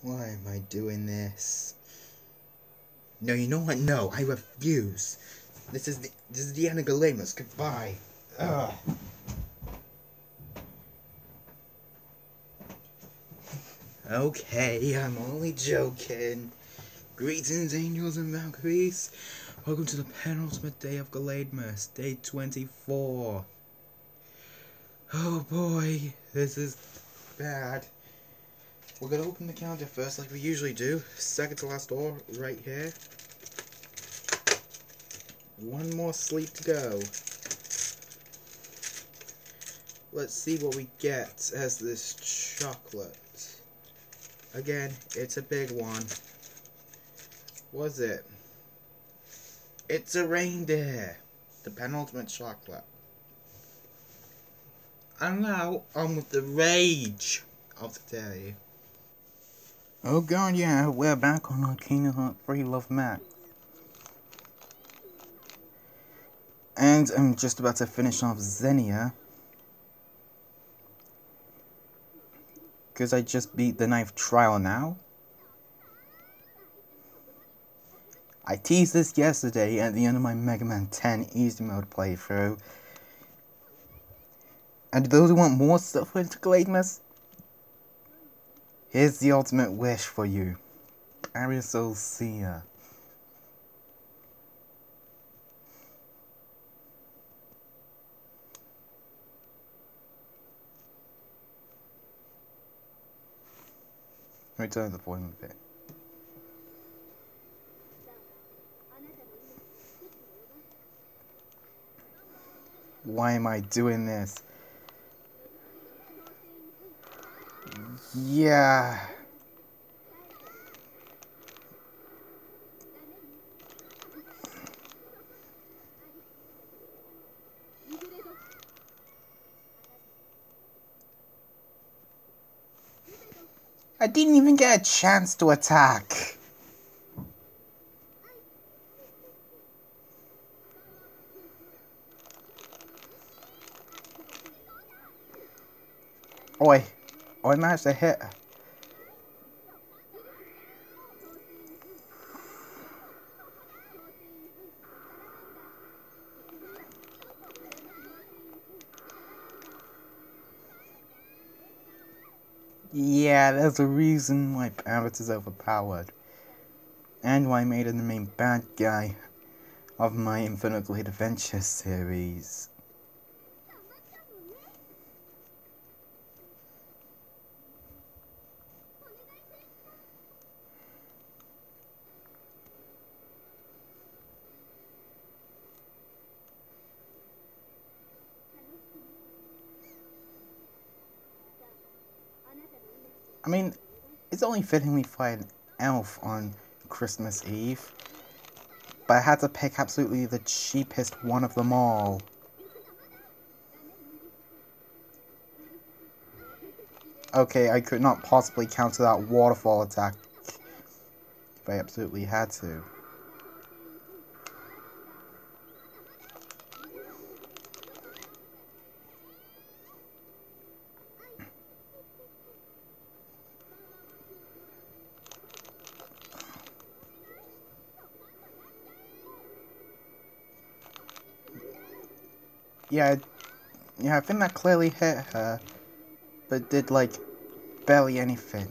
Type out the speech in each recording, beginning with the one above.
Why am I doing this? No, you know what? No, I refuse. This is the end of Gallademas. Goodbye. Ugh. Okay, I'm only joking. Greetings, angels and Valkyries. Welcome to the penultimate day of Gallademas, day 24. Oh boy, this is bad. We're gonna open the calendar first, like we usually do. Second to last door, right here. One more sleep to go. Let's see what we get as this chocolate. Again, it's a big one. Was it? It's a reindeer. The penultimate chocolate. And now, on with the rage of the day. Oh god, yeah, we're back on Arcana Free Love Mac. And I'm just about to finish off Xenia. Because I just beat the 9th trial now. I teased this yesterday at the end of my Mega Man 10 Easy Mode playthrough. And those who want more stuff into Gallademas, here's the ultimate wish for you. Parace. Let me turn the volume a bit. Why am I doing this? Yeah. I didn't even get a chance to attack. Oi. Oh, I managed to hit her. Yeah, there's a reason why Parace is overpowered. And why I made him the main bad guy of my Infinite Blade Adventure series. I mean, it's only fitting we fight an elf on Christmas Eve. But I had to pick absolutely the cheapest one of them all. Okay, I could not possibly counter that waterfall attack if I absolutely had to. Yeah, I think that clearly hit her, but did like barely anything.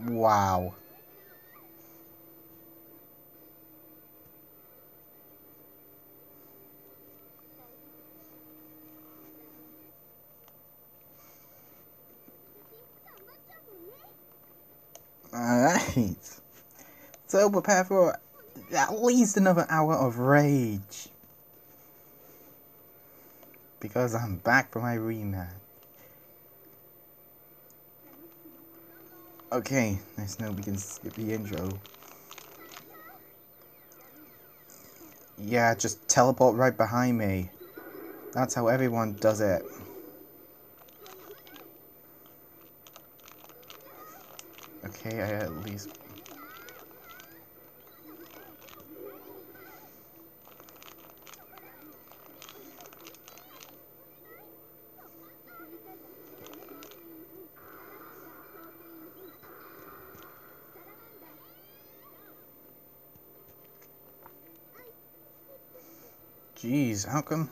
Wow. Alright. So prepare for at least another hour of rage. Because I'm back for my rematch. Okay, nice. Now we can skip the intro. Yeah, just teleport right behind me. That's how everyone does it. Okay, I at least... Jeez, how come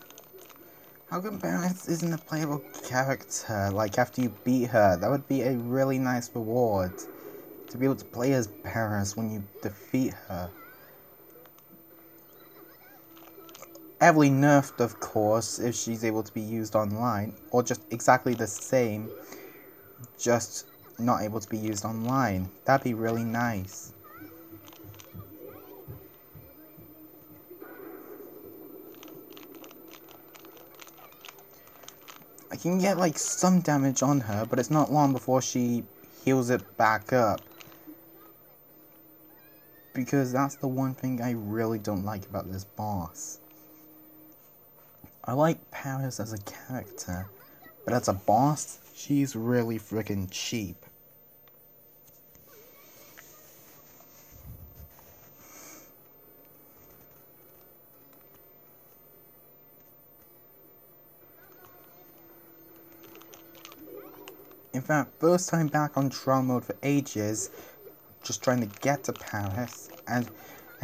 Parace isn't a playable character? Like, after you beat her, that would be a really nice reward. To be able to play as Parace when you defeat her. Heavily nerfed, of course, if she's able to be used online. Or just exactly the same, just not able to be used online. That'd be really nice. I can get like some damage on her, but it's not long before she heals it back up. Because that's the one thing I really don't like about this boss. I like Parace as a character, but as a boss, she's really freaking cheap. In fact, first time back on trial mode for ages, just trying to get to Parace, and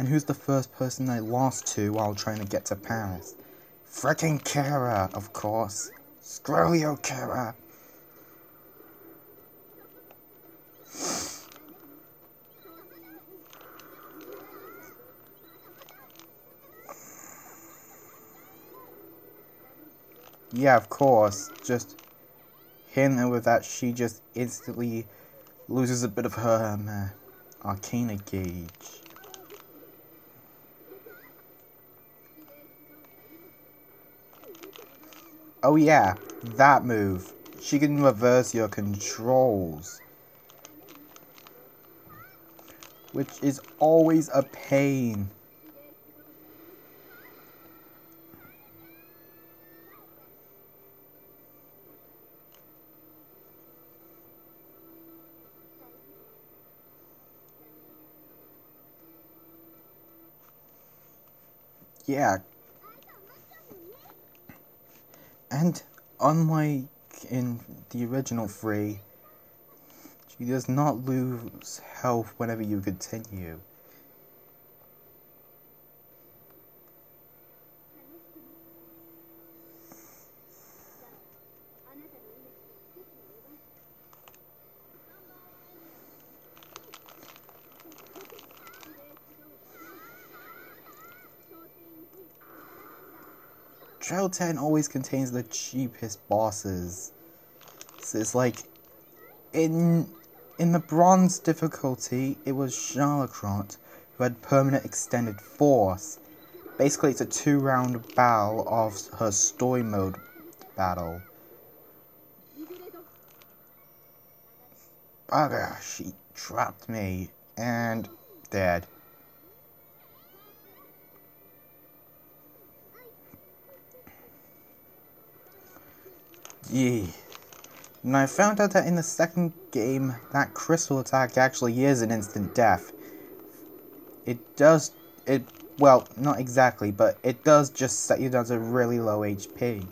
who's the first person I lost to while trying to get to Parace? Frickin' Kara, of course. Screw you, Kara. Yeah, of course. Just hitting her with that, she just instantly loses a bit of her Arcana gauge. Oh yeah, that move. She can reverse your controls. Which is always a pain. Yeah. And unlike in the original 3, she does not lose health whenever you continue. Trial 10 always contains the cheapest bosses. So it's like, in the bronze difficulty, it was Charlocrot, who had permanent extended force. Basically, it's a 2-round battle of her story mode battle. Bugger, she trapped me, and dead. Yee. And I found out that in the second game, that crystal attack actually is an instant death. Well, not exactly, but it does just set you down to really low HP.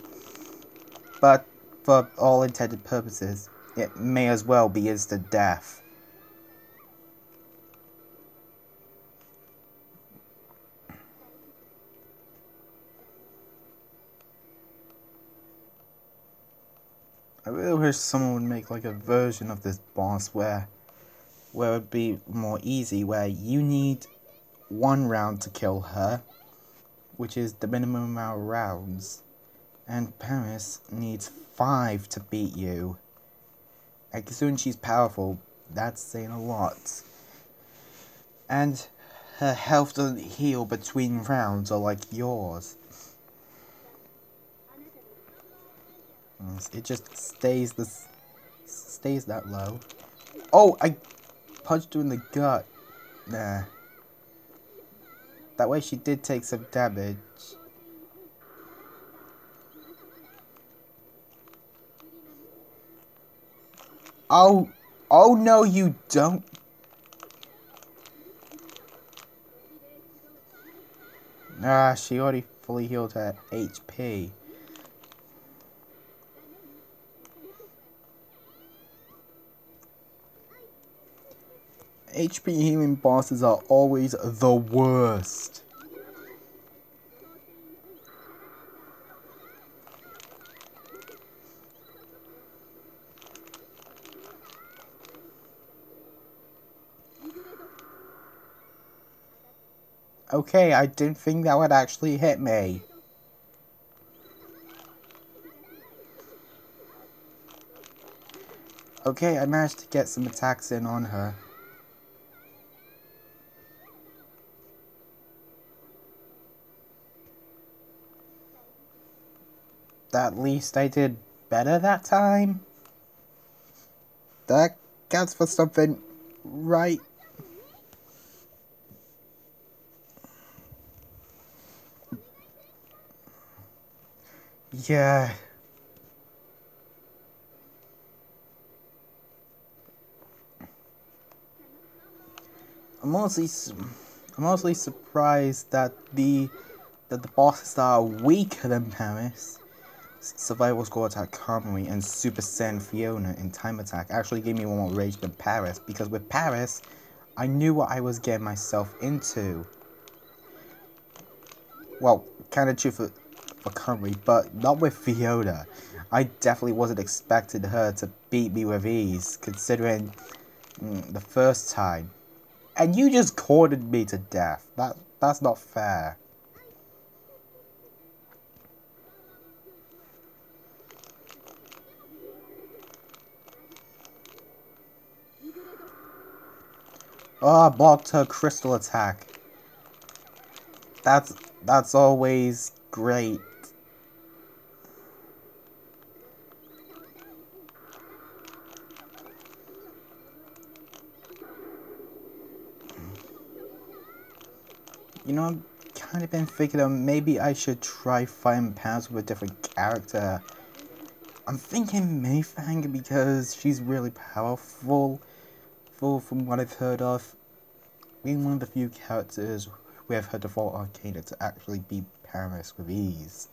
But, for all intended purposes, it may as well be instant death. I really wish someone would make like a version of this boss where it would be more easy, where you need 1 round to kill her, which is the minimum amount of rounds, and Parace needs 5 to beat you. And considering she's powerful, that's saying a lot. And her health doesn't heal between rounds, or like yours. It just stays that low. Oh, I punched her in the gut. Nah. That way she did take some damage. Oh no you don't. Ah, she already fully healed her HP. HP healing bosses are always the worst. Okay, I didn't think that would actually hit me. Okay, I managed to get some attacks in on her. At least I did better that time. That counts for something, right? Yeah. I'm mostly surprised that the bosses that are weaker than Parace, Survival Score Attack Kamui and Super Saiyan Fiona in Time Attack, actually gave me more rage than Parace, because with Parace, I knew what I was getting myself into. Well, kinda true for Kamui, but not with Fiona. I definitely wasn't expecting her to beat me with ease, considering the first time. And you just cornered me to death. That's not fair. Oh, I blocked her crystal attack. That's always great. You know, I've kind of been thinking that maybe I should try fighting Parace with a different character. I'm thinking Mayfang because she's really powerful, from what I've heard of. Being one of the few characters we have heard default Arcana to actually beat Parace with ease.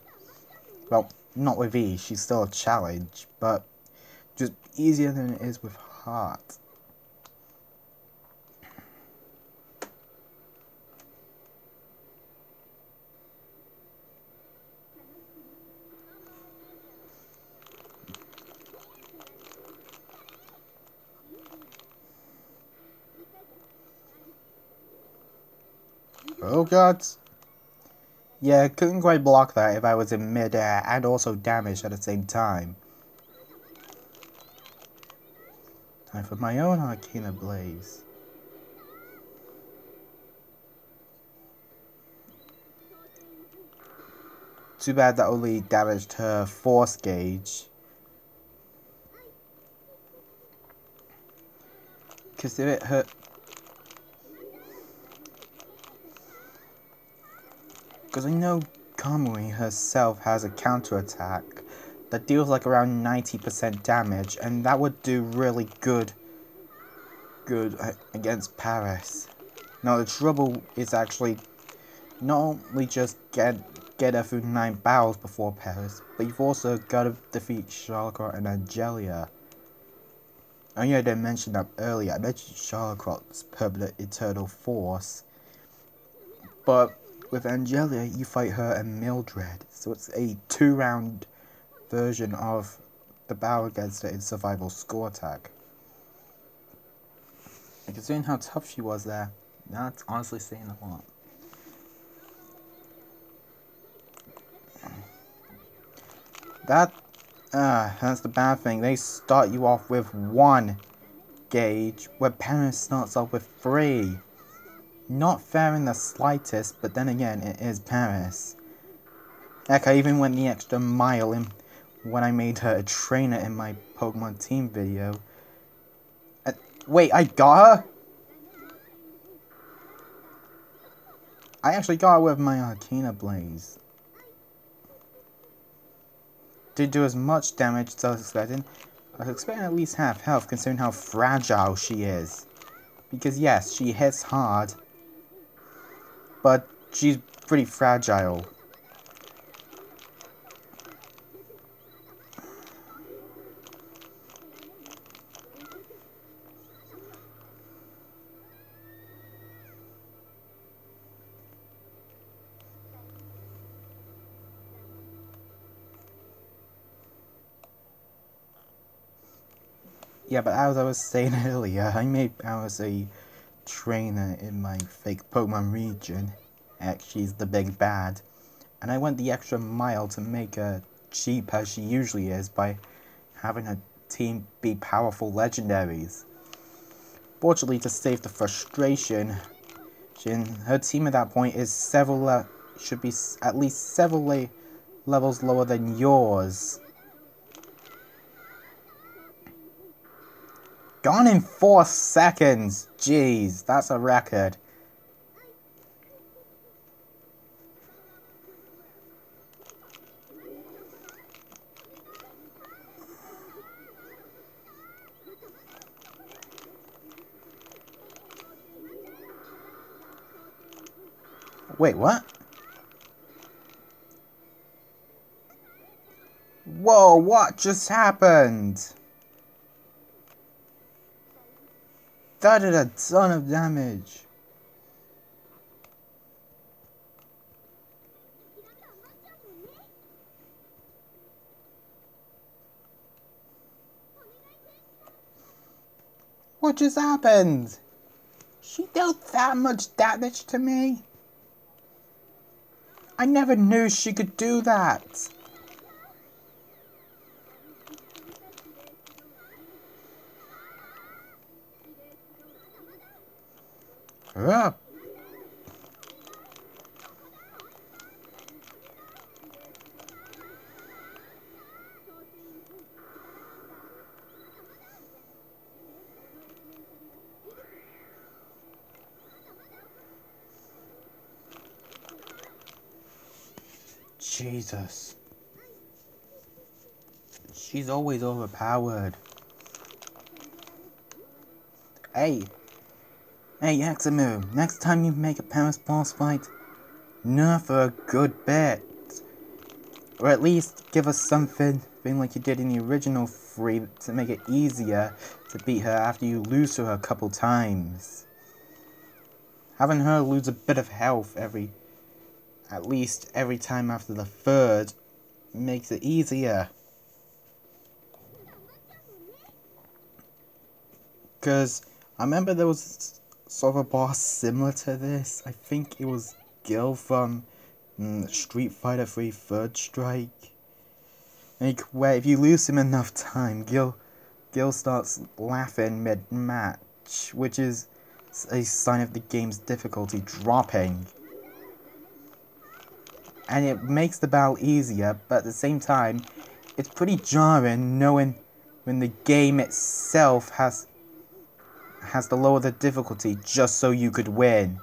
Well, not with ease, she's still a challenge, but just easier than it is with Heart. Oh god. Yeah, couldn't quite block that if I was in mid-air and also damaged at the same time. Time for my own Arcana Blaze. Too bad that only damaged her force gauge. Because if it hurt... Because I know Kamui herself has a counterattack that deals like around 90% damage, and that would do really good against Parace. Now the trouble is actually not only just get her through 9 battles before Parace, but you've also got to defeat Charlotte and Angelia. I know I didn't mention that earlier. I mentioned Charlotte's permanent eternal force, but with Angelia, you fight her and Mildred, so it's a 2-round version of the battle against her in Survival Score Attack. And considering how tough she was there, that's honestly saying a lot. That's the bad thing. They start you off with 1 gauge, where Parace starts off with 3. Not fair in the slightest, but then again, it is Parace. Heck, I even went the extra mile when I made her a trainer in my Pokemon team video. Wait, I got her? I actually got away with my Arcana Blaze. Didn't do as much damage as I was expecting. I was expecting at least half health considering how fragile she is. Because yes, she hits hard, but she's pretty fragile. Yeah, but as I was saying earlier, I was a trainer in my fake Pokemon region. She's the big bad. And I went the extra mile to make her cheap as she usually is by having her team be powerful legendaries. Fortunately, to save the frustration, her team at that point is should be at least several levels lower than yours. Gone in 4 seconds! Jeez, that's a record. Wait, what? Whoa, what just happened? That did a ton of damage. What just happened? She dealt that much damage to me? I never knew she could do that. Ugh. Jesus. She's always overpowered. Hey, Axamu, next time you make a Parace boss fight, nerf her a good bit. Or at least give us something like you did in the original 3 to make it easier to beat her after you lose to her a couple times. Having her lose a bit of health at least every time after the 3rd makes it easier. Because I remember there was sort of a boss similar to this. I think it was Gil from Street Fighter 3 Third Strike. Like, where if you lose him enough time, Gil starts laughing mid-match, which is a sign of the game's difficulty dropping. And it makes the battle easier, but at the same time, it's pretty jarring knowing when the game itself has to lower the difficulty just so you could win.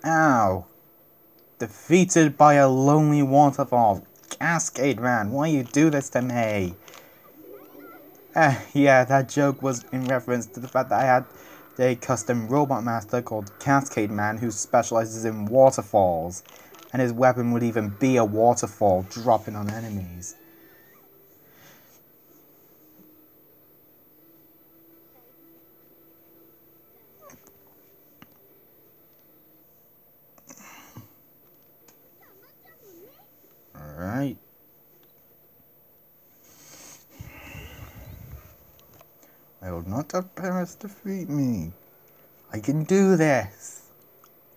Ow. Defeated by a lonely waterfall. Cascade Man, why you do this to me? Yeah, that joke was in reference to the fact that I had a custom robot master called Cascade Man who specializes in waterfalls. And his weapon would even be a waterfall dropping on enemies. Alright. I will not have Parace defeat me. I can do this.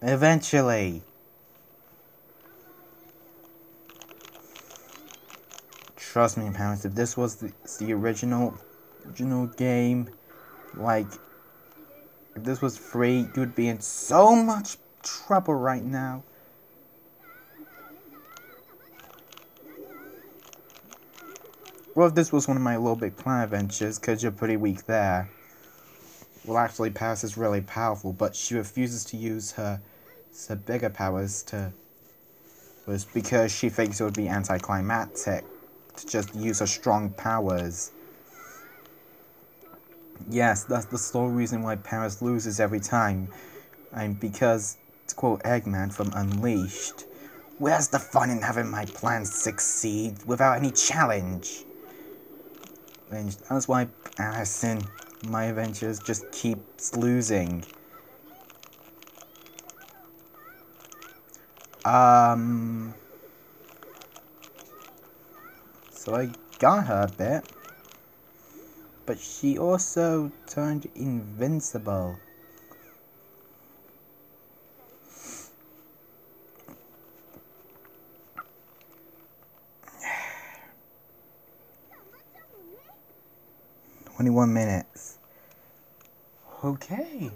Eventually. Trust me, Parace, if this was the original game, like, if this was free, you would be in so much trouble right now. Well, if this was one of my Little Big Planet adventures, because you're pretty weak there. Well, actually, Parace is really powerful, but she refuses to use her bigger powers was because she thinks it would be anticlimactic to just use her strong powers. Yes, that's the sole reason why Parace loses every time. And because, to quote Eggman from Unleashed, where's the fun in having my plans succeed without any challenge? And that's why Parace in my adventures just keeps losing. So I got her a bit. But she also turned invincible. "21 minutes. Okay.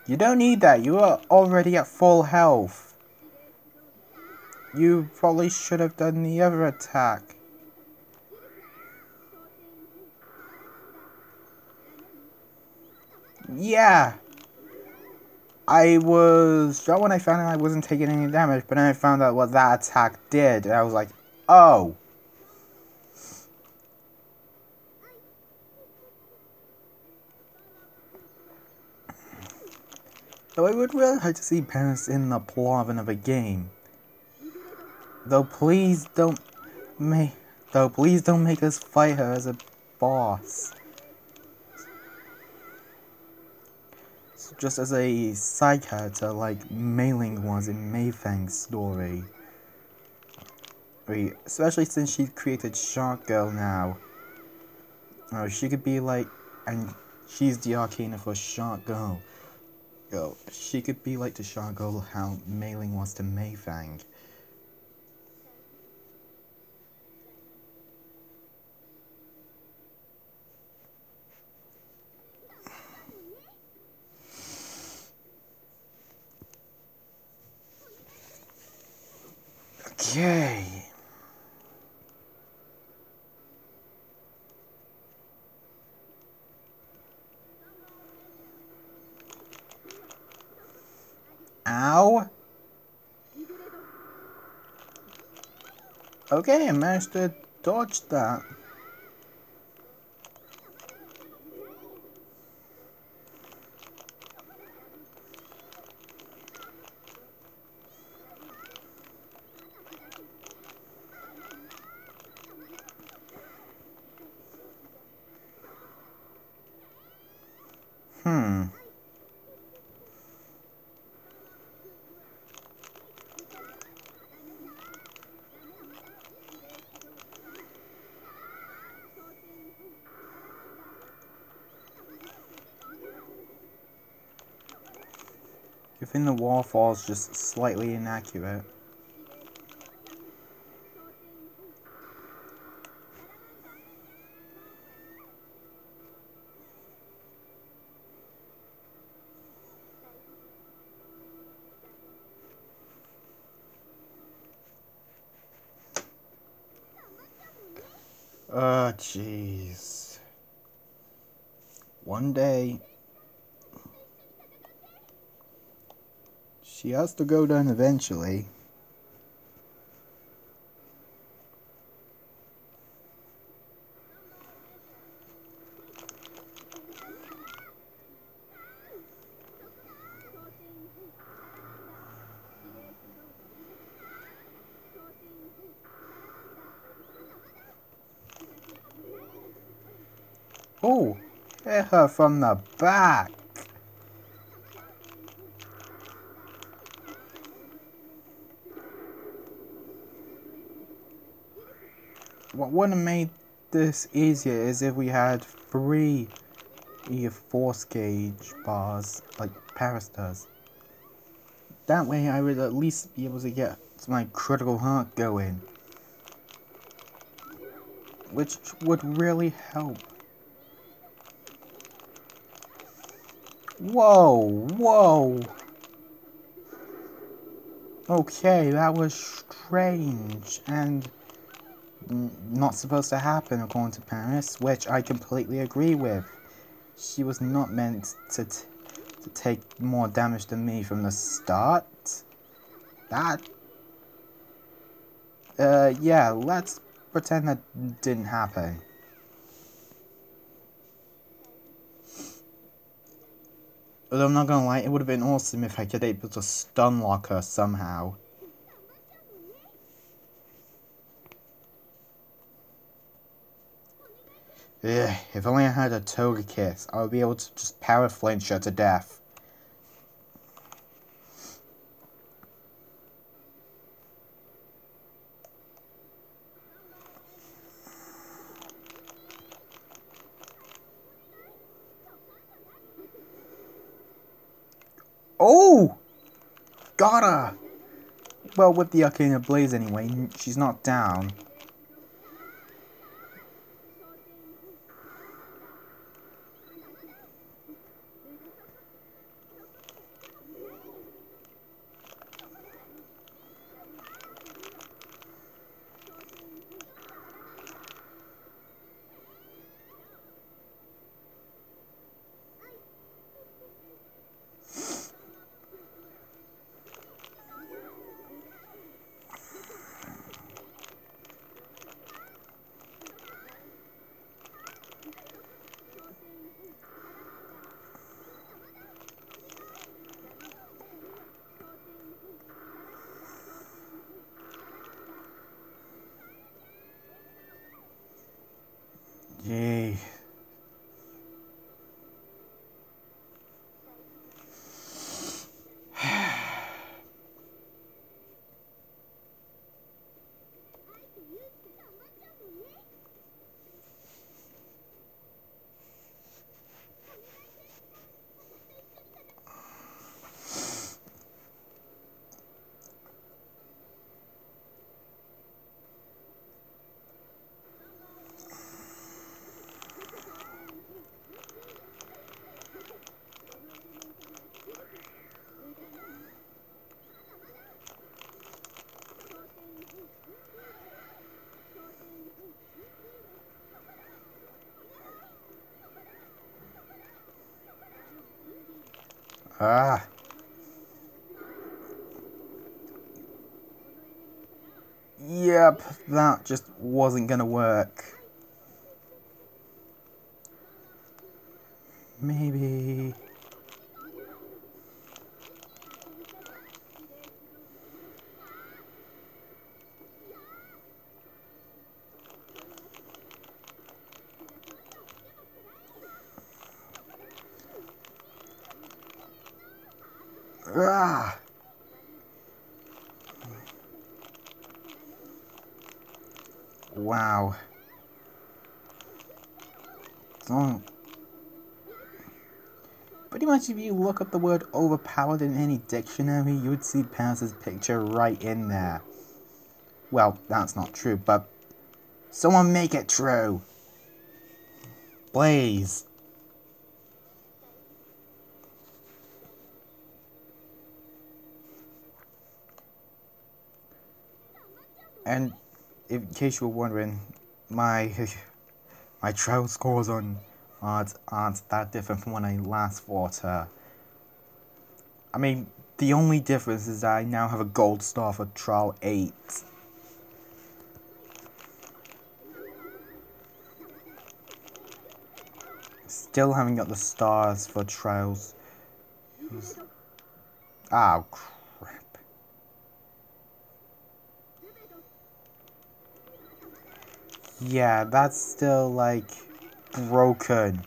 You don't need that. You are already at full health. You probably should have done the other attack. Yeah. I was shocked when I found out I wasn't taking any damage, but then I found out what that attack did, and I was like, oh. Though I would really like to see Parace in the plot of another game. Though please don't make us fight her as a boss. Just as a side character like Mei Ling was in Mei Fang's story. Especially since she created Shark Girl now. She could be like, and she's the Arcana for Shark Girl. She could be like to Shark Girl how Mei Ling was to Mei Fang. Okay. Ow. Okay, I managed to dodge that. I think the waterfall is just slightly inaccurate. Oh, jeez. One day, she has to go down eventually. Oh, hit her from the back. What would have made this easier is if we had 3 your force gauge bars like Parace does. That way I would at least be able to get my critical heart going, which would really help. Whoa, whoa! Okay, that was strange and not supposed to happen according to Parace, which I completely agree with. She was not meant to take more damage than me from the start. That... yeah, let's pretend that didn't happen. Although I'm not gonna lie, it would have been awesome if I could able to stun lock her somehow. Ugh, if only I had a Toga Kiss, I would be able to just power flinch her to death. Oh! Got her! Well, with the Arcana Blaze anyway, she's not down. Yay. Ah. Yep, that just wasn't gonna work. Maybe... Ah! Wow. So, pretty much if you look up the word overpowered in any dictionary, you would see Parace's picture right in there. Well, that's not true, but someone make it true! Blaze! And in case you were wondering, my trial scores aren't that different from when I last fought her. I mean, the only difference is that I now have a gold star for trial 8. Still haven't got the stars for trials. Oh, crap. Yeah, that's still, like, broken.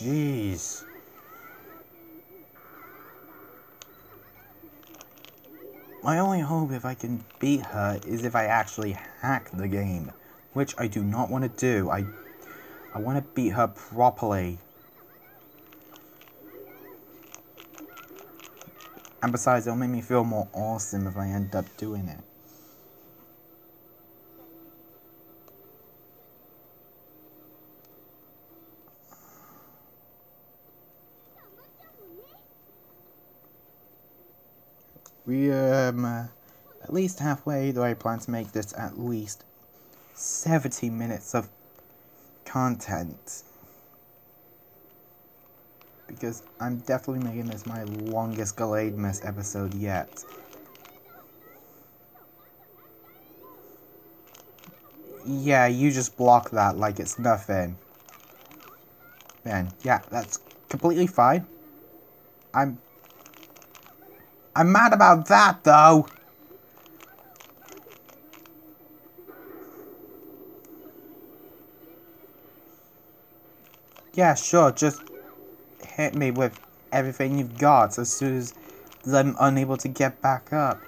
Jeez. My only hope if I can beat her is if I actually hack the game, which I do not want to do. I want to beat her properly. And besides, it'll make me feel more awesome if I end up doing it. We at least halfway, though I plan to make this at least 70 minutes of content. Because I'm definitely making this my longest Gallademas episode yet. Yeah, you just block that like it's nothing. Man, yeah, that's completely fine. I'm mad about that, though. Yeah, sure, just hit me with everything you've got as soon as I'm unable to get back up.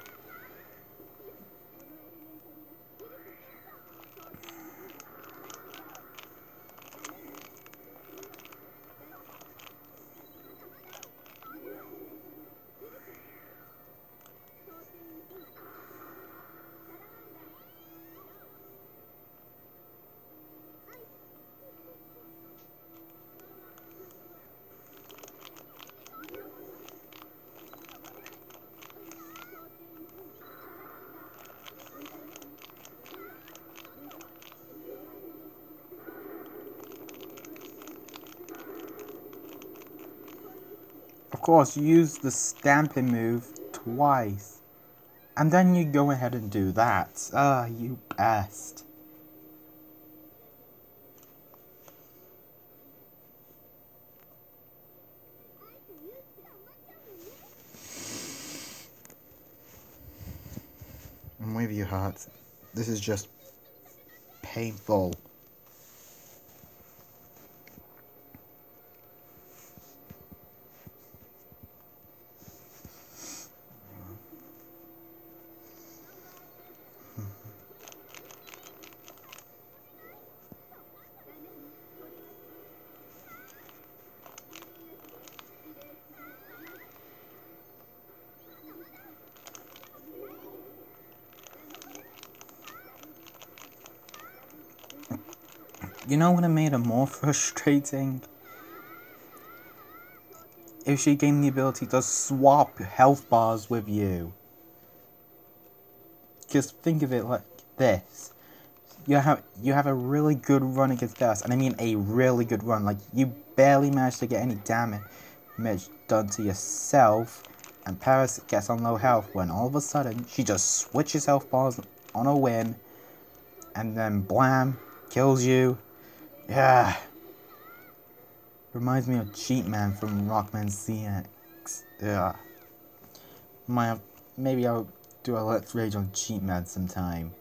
Of course, use the stamping move twice. And then you go ahead and do that. Ah, you best. I'm with you, Heart. This is just painful. You know what would have made it more frustrating? If she gained the ability to swap health bars with you. Just think of it like this. You have a really good run against us, and I mean a really good run. Like, you barely managed to get any damage done to yourself, and Parace gets on low health when all of a sudden she just switches health bars on a whim, and then blam, kills you. Yeah. Reminds me of Cheat Man from Rockman CX. Yeah. Maybe I'll do a Let's Rage on Cheat Man sometime.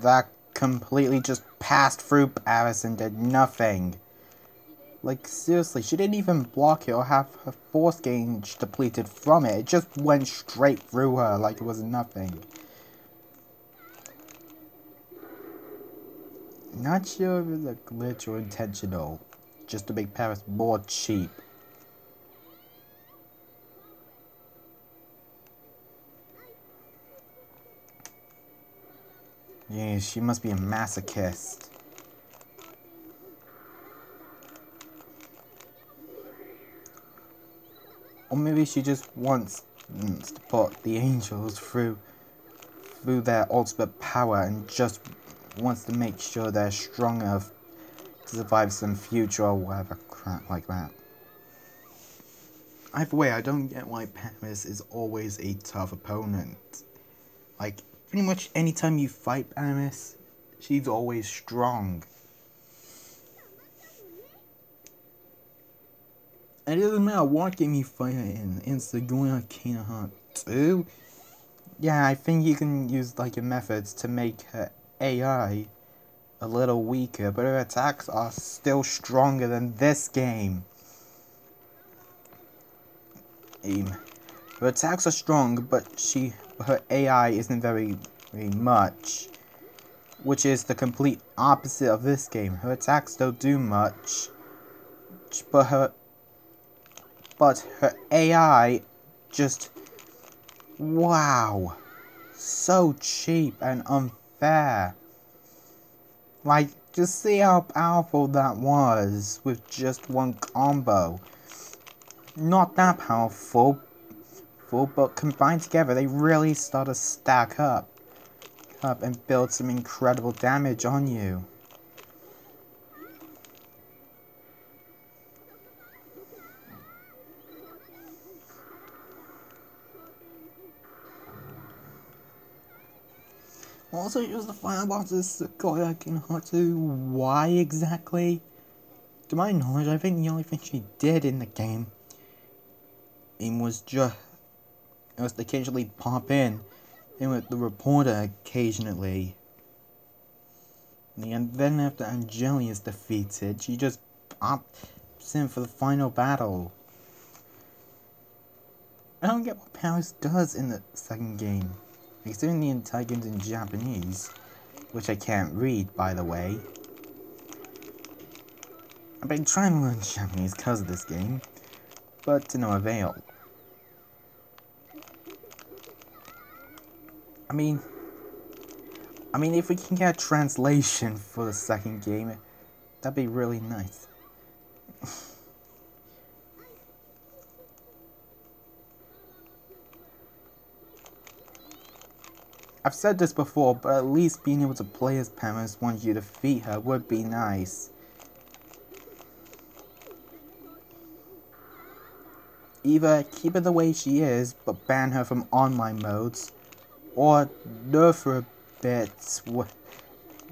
That completely just passed through Parace and did nothing. Like, seriously, she didn't even block it or have her force gauge depleted from it. It just went straight through her like it was nothing. Not sure if it's a glitch or intentional, just to make Parace more cheap. Yeah, she must be a masochist. Or maybe she just wants to put the angels through their ultimate power and just wants to make sure they're strong enough to survive some future or whatever crap like that. Either way, I don't get why Parace is always a tough opponent. Like, pretty much anytime you fight Parace, she's always strong. And it doesn't matter what game you fight her in, it's the going Arcana Heart 2. Yeah, I think you can use like your methods to make her AI a little weaker, but her attacks are still stronger than this game. Her attacks are strong, but her AI isn't very much, which is the complete opposite of this game. Her attacks don't do much, but her AI just, wow, so cheap and unfair. Like, just see how powerful that was with just one combo. Not that powerful, but combined together they really start to stack up and build some incredible damage on you. Also, use the fireboxes in Heart 2. Why exactly? To my knowledge, I think the only thing she did in the game was to occasionally pop in with the reporter occasionally. And then after Angeli is defeated, she just pops in for the final battle. I don't get what Parace does in the second game. Considering the entire game's in Japanese, which I can't read, by the way. I've been trying to learn Japanese because of this game, but to no avail. I mean, if we can get a translation for the second game, that'd be really nice. I've said this before, but at least being able to play as Parace once you defeat her would be nice. Either keep her the way she is, but ban her from online modes, or nerf her a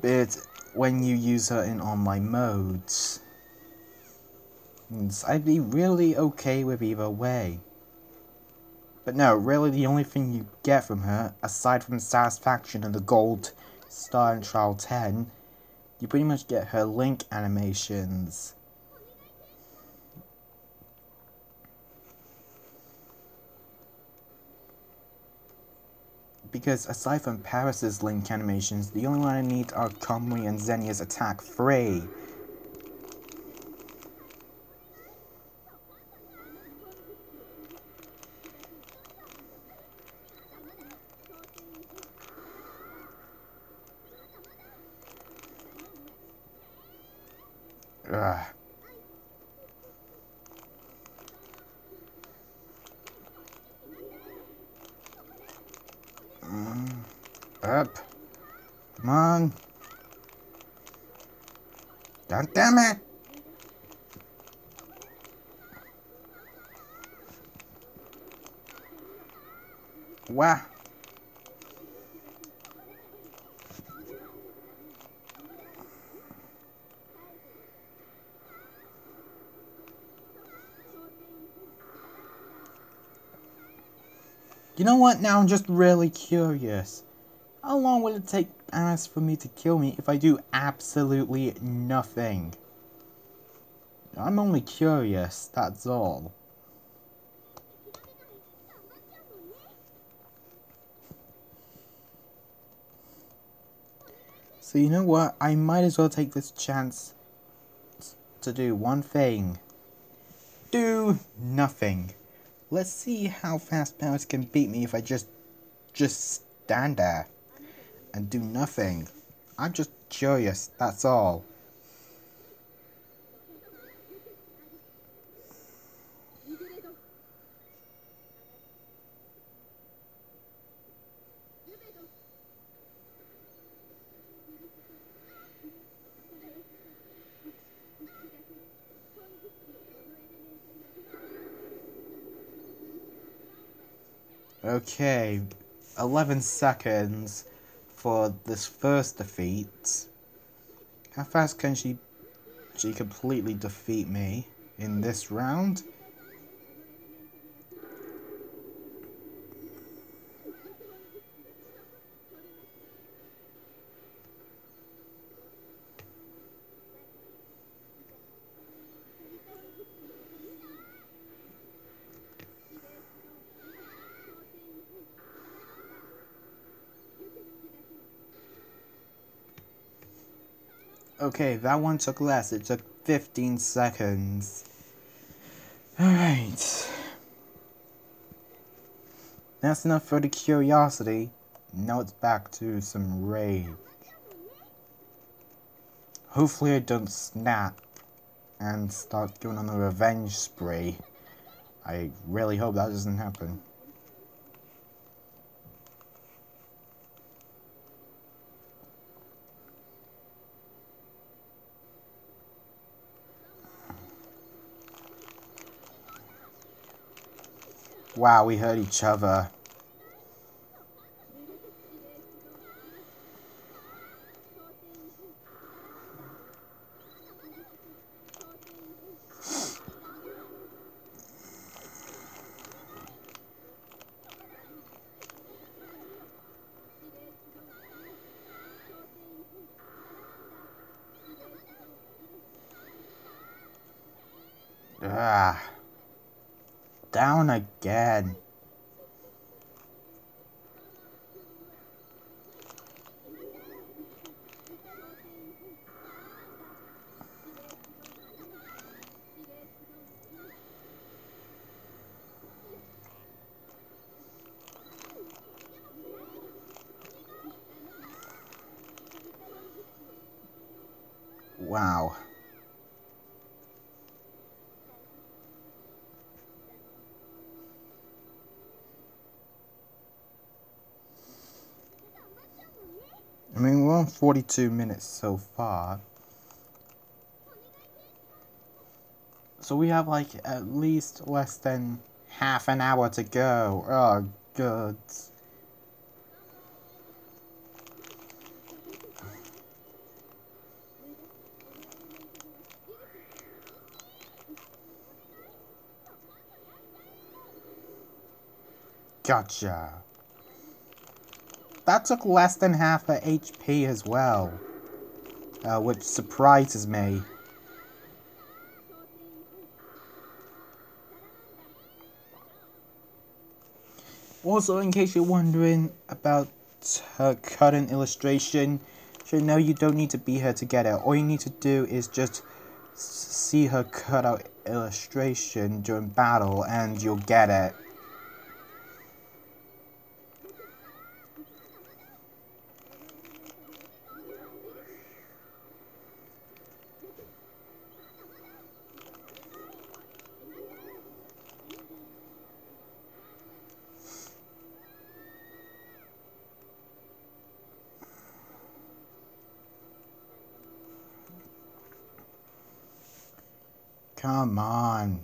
bit when you use her in online modes. I'd be really okay with either way. But no, really the only thing you get from her, aside from satisfaction and the gold star in Trial 10, you pretty much get her link animations. Because aside from Parace's link animations, the only one I need are Kamui and Xenia's attack 3. Ugh. Up. Come on. God damn it. Wow. You know what? Now I'm just really curious. How long will it take Parace for me to kill me if I do absolutely nothing? I'm only curious, that's all. So you know what? I might as well take this chance to do one thing. Do nothing. Let's see how fast Parace can beat me if I just stand there and do nothing. I'm just curious, that's all. Okay, 11 seconds for this first defeat. How fast can she completely defeat me in this round? Okay, that one took less. It took 15 seconds. Alright. That's enough for the curiosity. Now it's back to some rage. Hopefully I don't snap and start going on a revenge spree. I really hope that doesn't happen. Wow, we hurt each other. Ah, down again. Wow. I mean, we're on 42 minutes so far. So we have like at least less than half an hour to go. Oh, good. Gotcha. That took less than half her HP as well, which surprises me. Also, in case you're wondering about her current illustration, you know you don't need to be here to get it. All you need to do is just see her cutout illustration during battle and you'll get it. Come on.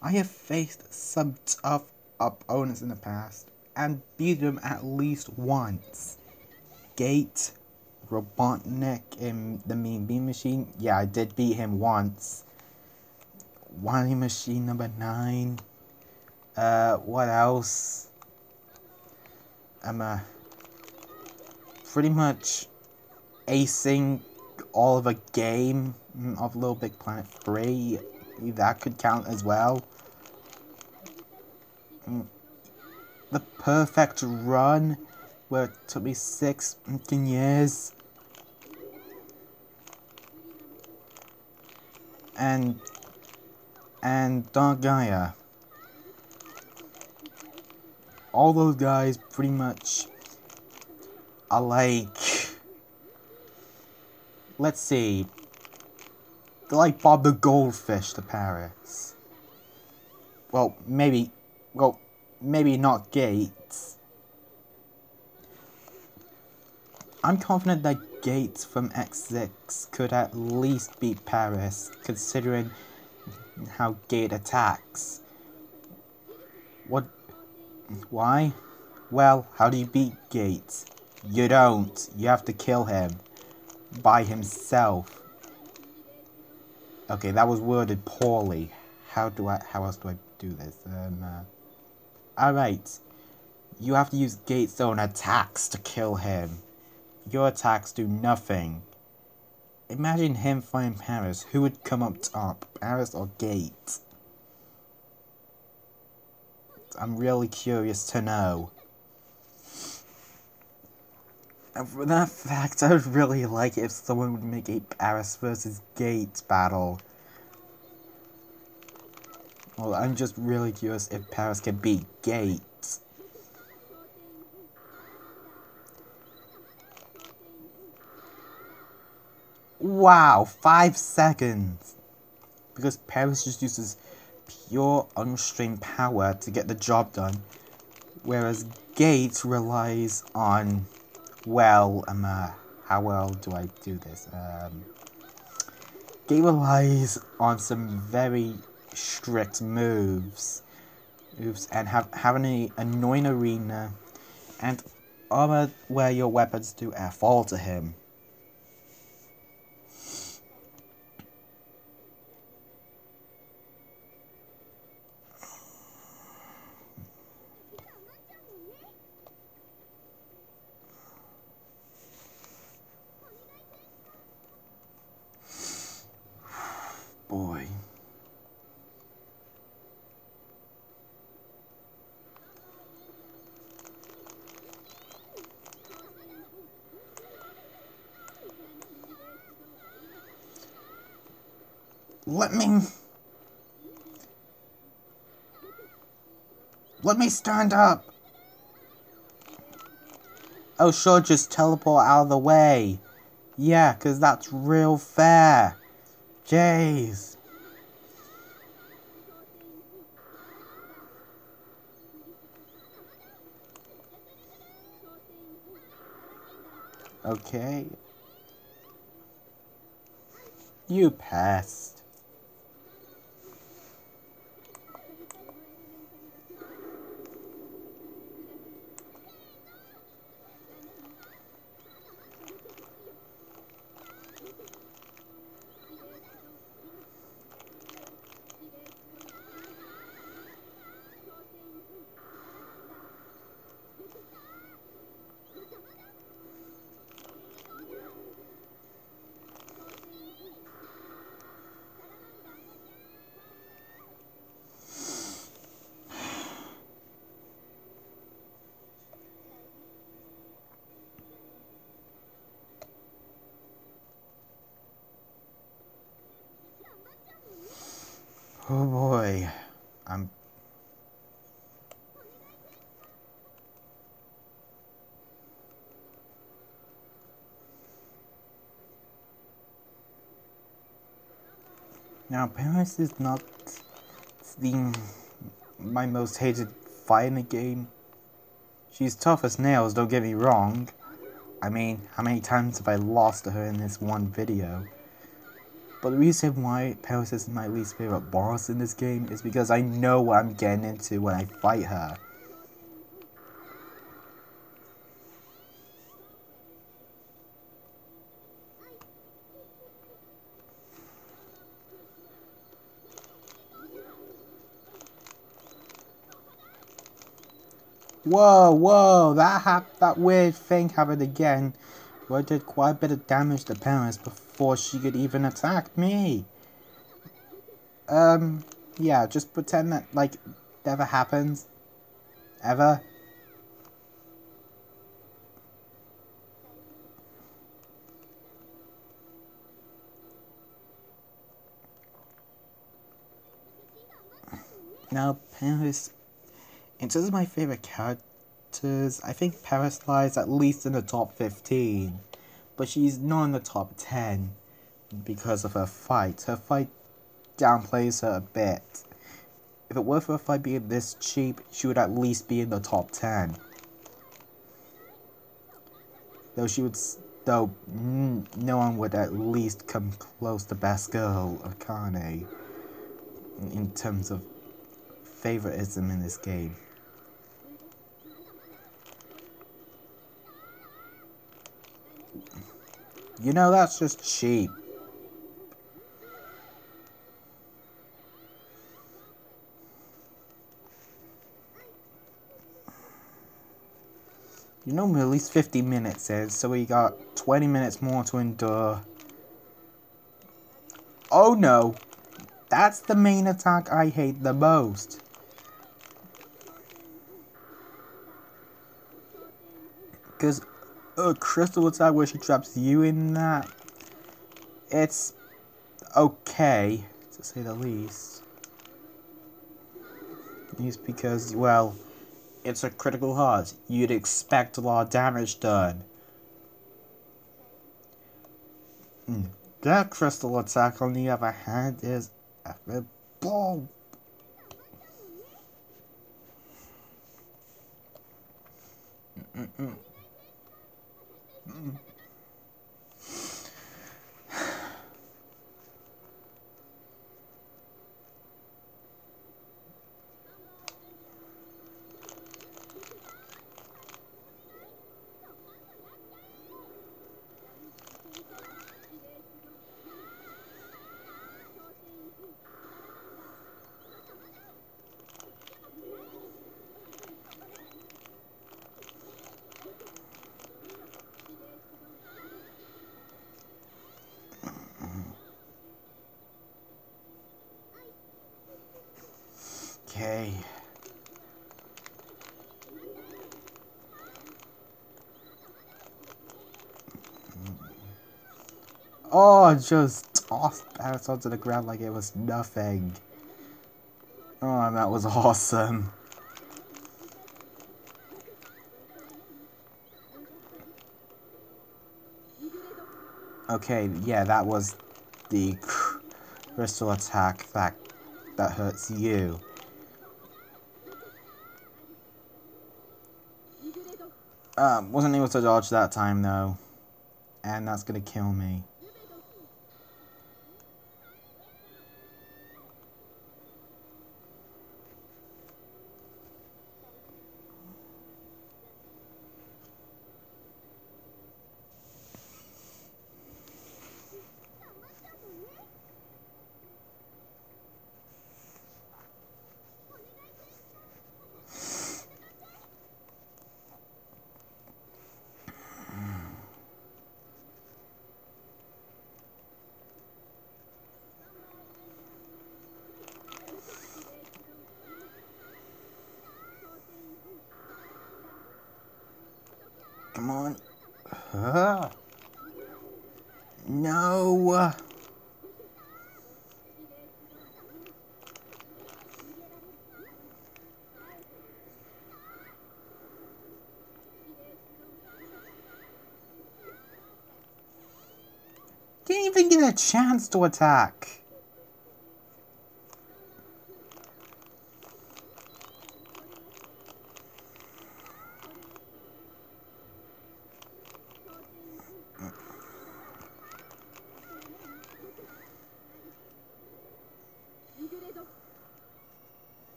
I have faced some tough opponents in the past and beat them at least once. Gate, Robotnik, and the Mean Bean Machine. Yeah, I did beat him once. Wily Machine number 9. What else? I'm pretty much acing all of a game of Little Big Planet 3. That could count as well. The perfect run, where it took me 6 years. And Dark Gaia. All those guys pretty much are like, let's see, they're like Bob the Goldfish to Parace. Well, maybe not Gates. I'm confident that Gates from X6 could at least beat Parace, considering how Gate attacks. What Why? Well, how do you beat Gates? You don't. You have to kill him. By himself. Okay, that was worded poorly. How else do I do this? Alright. You have to use Gates' own attacks to kill him. Your attacks do nothing. Imagine him fighting Parace. Who would come up top? Parace or Gates? I'm really curious to know. And for that fact, I would really like it if someone would make a Parace versus Gates battle. Well, I'm just really curious if Parace can beat Gates. Wow, 5 seconds! Because Parace just uses pure unrestrained power to get the job done, whereas Gates relies on, well, how well do I do this? Gates relies on some very strict moves and having an annoying arena and armor where your weapons do fall to him. Boy. Let me stand up. Oh sure, just teleport out of the way. Yeah, 'cause that's real fair. Jeez. Okay. You pest. Oh boy. Now, Parace is not my most hated fight in the game. She's tough as nails, don't get me wrong. I mean, how many times have I lost to her in this one video? But the reason why Parace is my least favorite boss in this game is because I know what I'm getting into when I fight her. Whoa, that weird thing happened again, where I did quite a bit of damage to Parace before she could even attack me. Yeah, just pretend that, like, never happens. Ever. Now, Parace, in terms of my favorite characters, I think Parace lies at least in the top 15, but she's not in the top 10 because of her fight. Her fight downplays her a bit. If it were for her fight being this cheap, she would at least be in the top 10. Though no one would at least come close to Best Girl Arcana in terms of favoritism in this game. You know, that's just cheap. You know, at least 50 minutes is, so we got 20 minutes more to endure. Oh no! That's the main attack I hate the most. Because a crystal attack where she traps you in that, it's okay, to say the least. It's because, well, it's a critical heart. You'd expect a lot of damage done. That crystal attack, on the other hand, is a ball. Okay. Oh, just tossed Parace onto the ground like it was nothing. Oh, that was awesome. Okay, yeah, that was the crystal attack that hurts you. Wasn't able to dodge that time though, and that's gonna kill me. Come on. No. Didn't even get a chance to attack.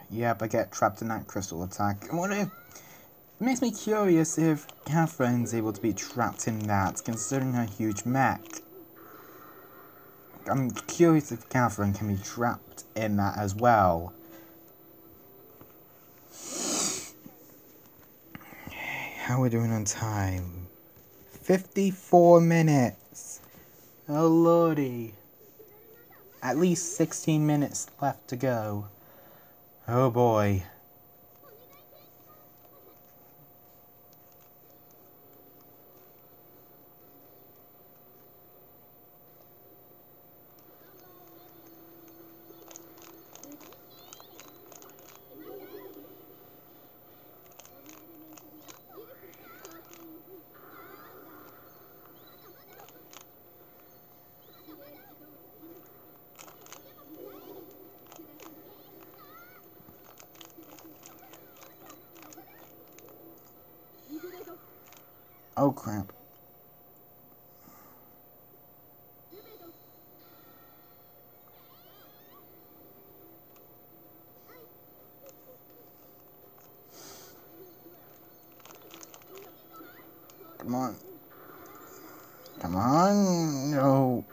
Yep, I get trapped in that crystal attack. I wonder if... It makes me curious if Catherine's able to be trapped in that, considering her huge mech. I'm curious if Catherine can be trapped in that as well. How are we doing on time? 54 minutes. Oh lordy. At least 16 minutes left to go. Oh boy. Oh crap. Come on. Come on. No.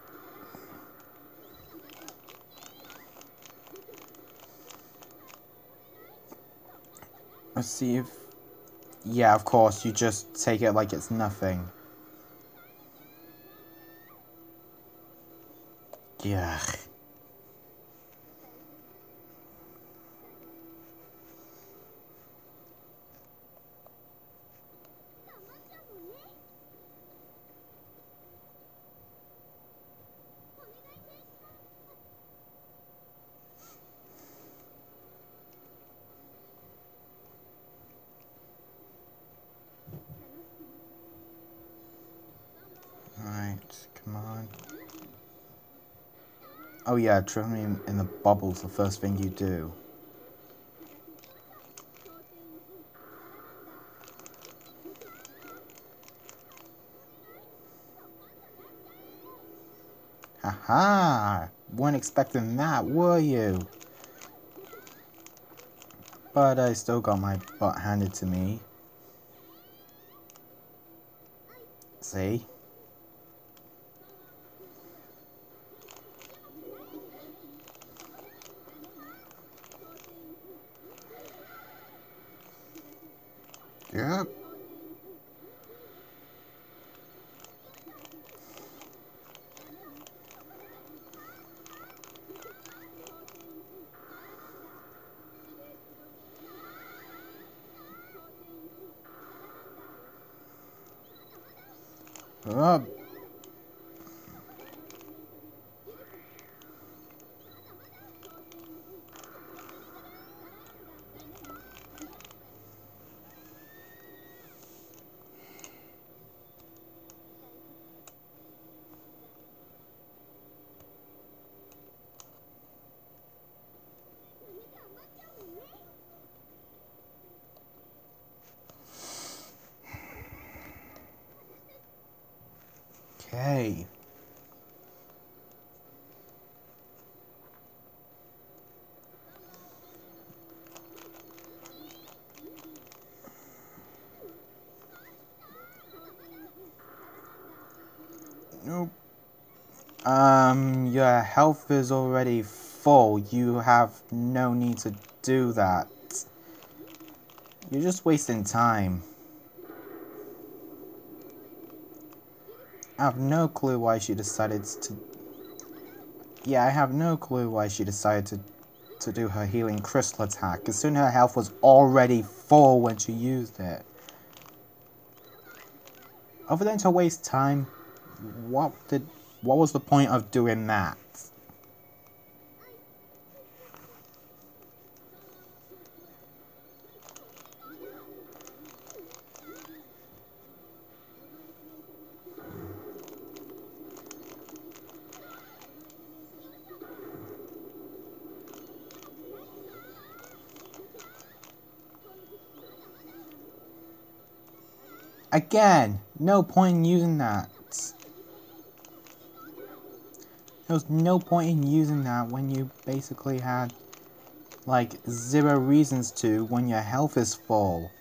Let's see if... Yeah, of course, you just take it like it's nothing. Yeah. Alright, come on. Oh yeah, trimming in the bubbles the first thing you do. Haha! Weren't expecting that, were you? But I still got my butt handed to me. See? Yep. Up. Okay. Nope. Your health is already full. You have no need to do that. You're just wasting time. I have no clue why she decided to... Yeah, I have no clue why she decided to do her healing crystal attack, considering her health was already full when she used it. Other than to waste time, what was the point of doing that? Again, no point in using that. There was no point in using that when you basically had, like, 0 reasons to when your health is full.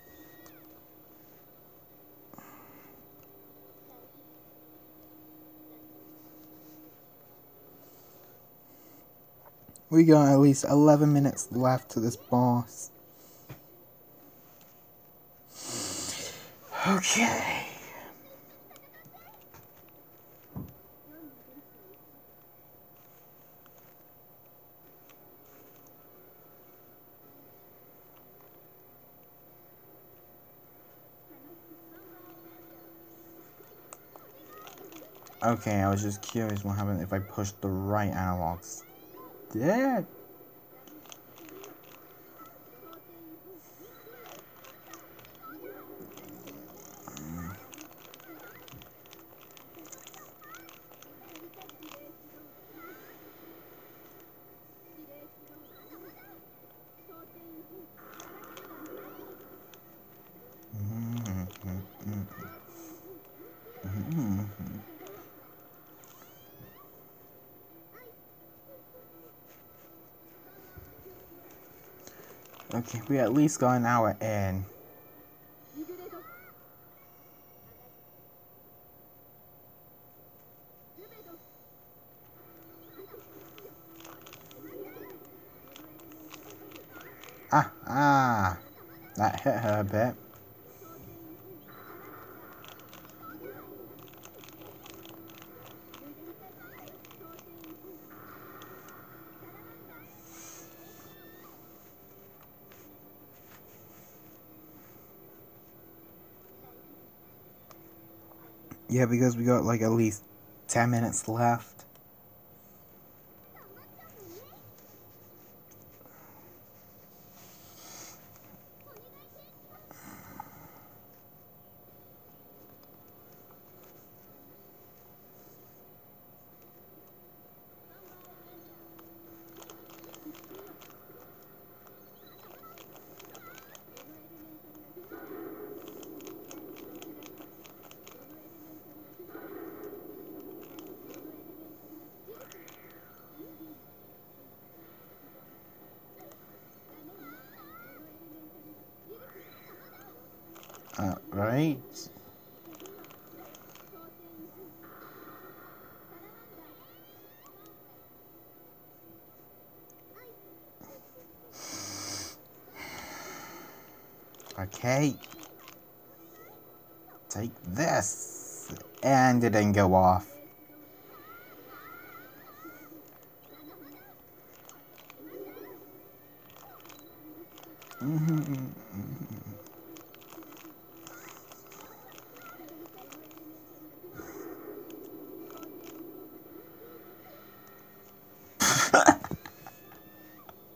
We got at least 11 minutes left to this boss. Okay. Okay, I was just curious what happened if I pushed the right analogs. Yeah. Okay, we at least got an hour in. Ah! That hit her a bit. Yeah, because we got like at least 10 minutes left. Right? Okay. Take this. And it didn't go off.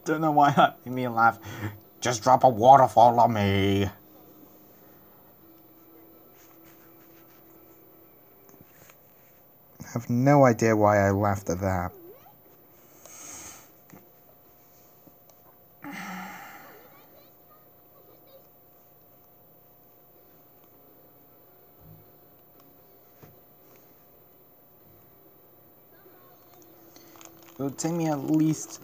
Don't know why that made me laugh. Just drop a waterfall on me. I have no idea why I laughed at that. It would take me at least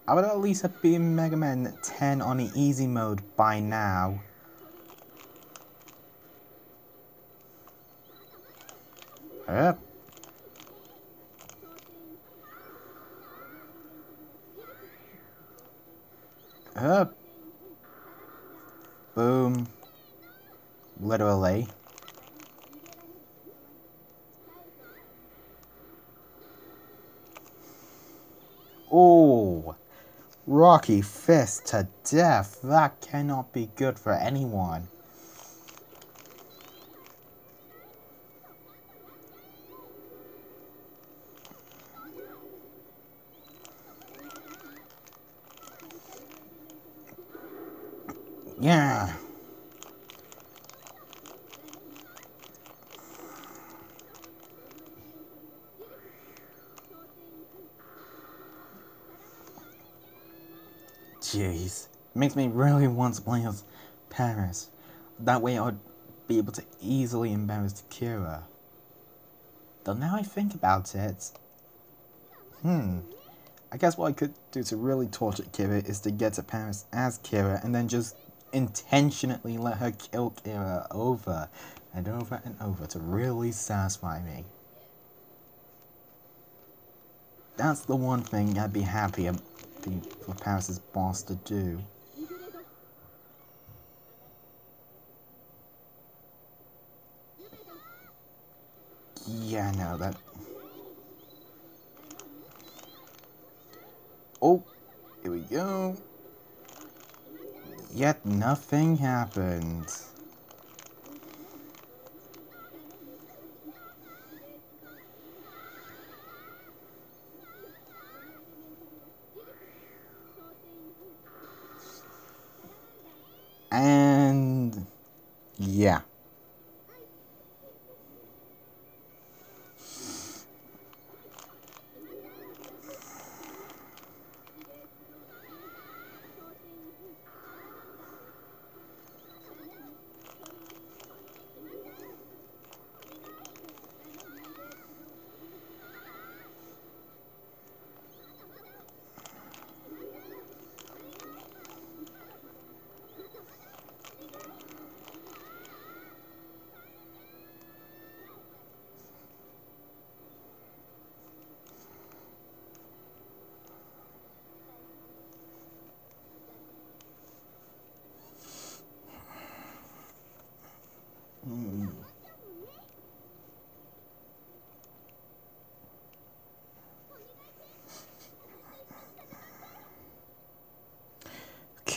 I would at least have been Mega Man 10 on the easy mode by now. Up. Up. Boom. Literally. Oh. Rocky fist to death. That cannot be good for anyone. Yeah. Jeez. Makes me really want to play as Parace. That way I would be able to easily embarrass Kira. Though now I think about it, I guess what I could do to really torture Kira is to get to Parace as Kira and then just intentionally let her kill Kira over and over and over to really satisfy me. That's the one thing I'd be happy for Parace's boss to do. Yeah, no, that... Oh, here we go. Yet nothing happened. And... yeah.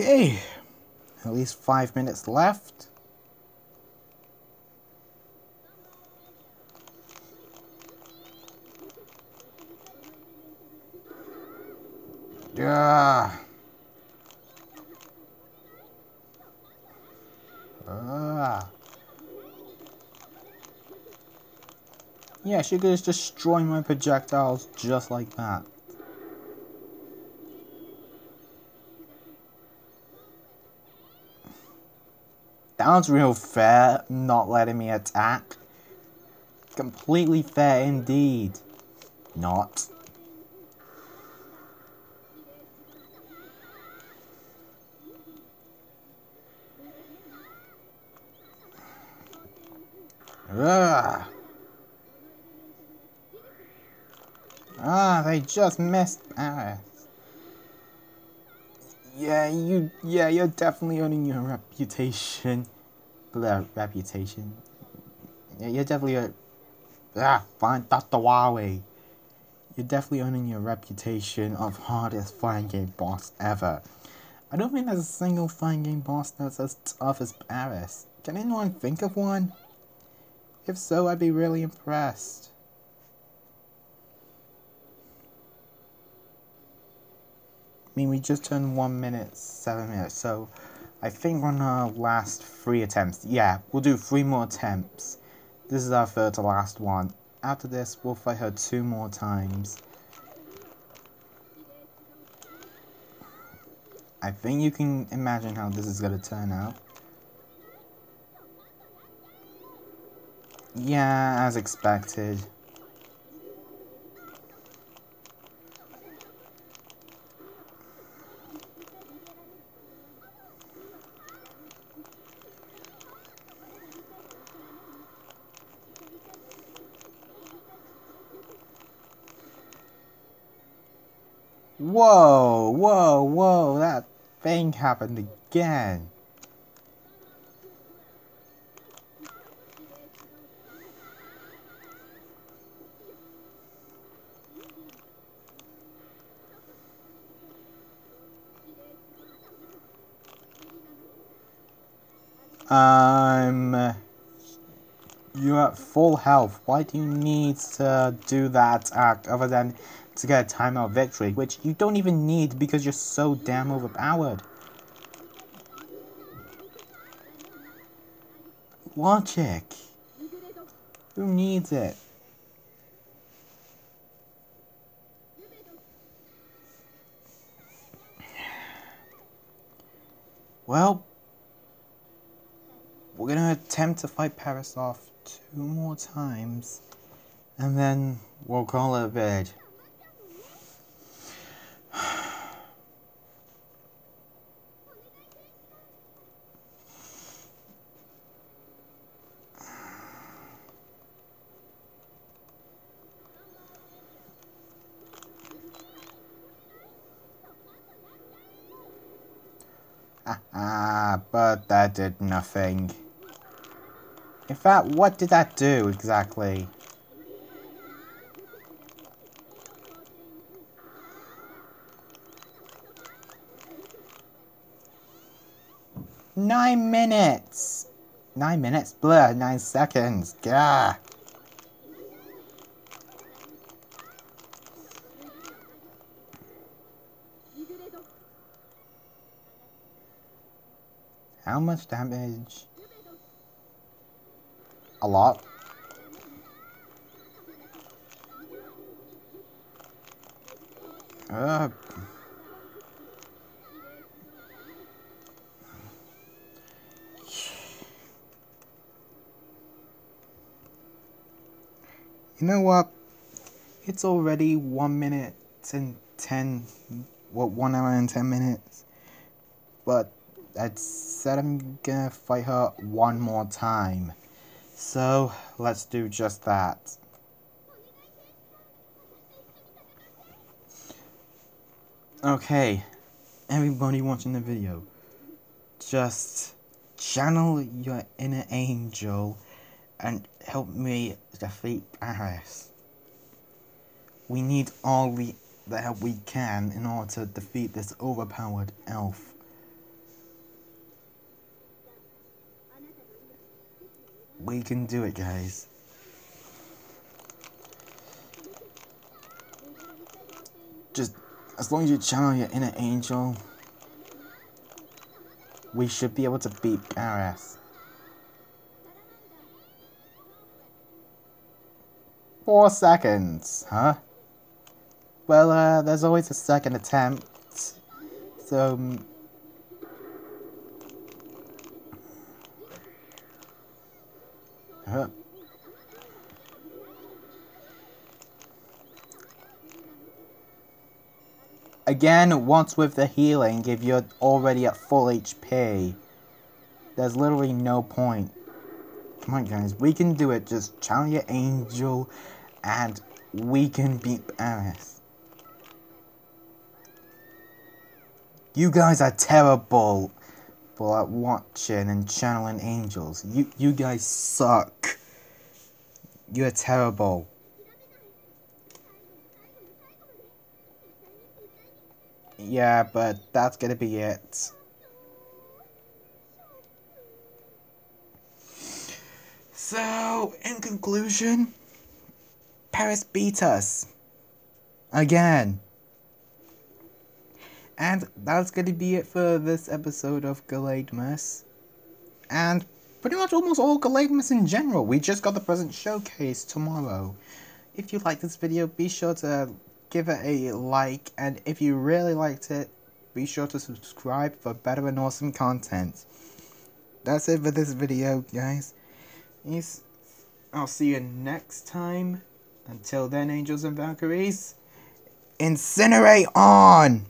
Okay, at least 5 minutes left. Yeah. Yeah, she could just destroy my projectiles just like that. That was real fair, not letting me attack. Completely fair indeed. Not. Ugh. Ah, they just missed Parace. You're definitely earning your reputation. Reputation. Yeah, you're definitely fine, Dr. Huawei. You're definitely earning your reputation of hardest fighting game boss ever. I don't think there's a single fighting game boss that's as tough as Parace. Can anyone think of one? If so, I'd be really impressed. I mean, we just turned 1 minute, 7 minutes, so I think we're on our last 3 attempts. Yeah, we'll do 3 more attempts. This is our third to last one. After this, we'll fight her 2 more times. I think you can imagine how this is going to turn out. Yeah, as expected. Whoa, that thing happened again. You're at full health. Why do you need to do that act other than to get a timeout victory, which you don't even need because you're so damn overpowered? Logic. Who needs it? Well, we're gonna attempt to fight Parace off 2 more times, and then we'll call it a vid. But that did nothing. In fact, what did that do exactly? Nine minutes! 9 minutes? Blah, 9 seconds. Gah! How much damage? A lot. You know what? It's already 1 minute and 10, 1 hour and 10 minutes. But I said I'm gonna fight her 1 more time. So, let's do just that. Okay, everybody watching the video, just channel your inner angel and help me defeat Parace. We need all the help we can in order to defeat this overpowered elf. We can do it, guys. Just as long as you channel your inner angel, we should be able to beat Parace. 4 seconds, huh? Well, there's always a second attempt. So... Again, once with the healing, if you're already at full HP, there's literally no point. Come on, guys, we can do it. Just channel your angel, and we can beat Parace. You guys are terrible at watching and channeling angels. You guys suck. You're terrible. Yeah, but that's gonna be it. So, in conclusion, Parace beat us. Again. And that's gonna be it for this episode of Gallademas. And pretty much almost all Gallademas in general. We just got the present showcase tomorrow. If you like this video, be sure to give it a like, and if you really liked it, be sure to subscribe for better and awesome content. That's it for this video, guys. I'll see you next time. Until then, angels and Valkyries, incinerate on!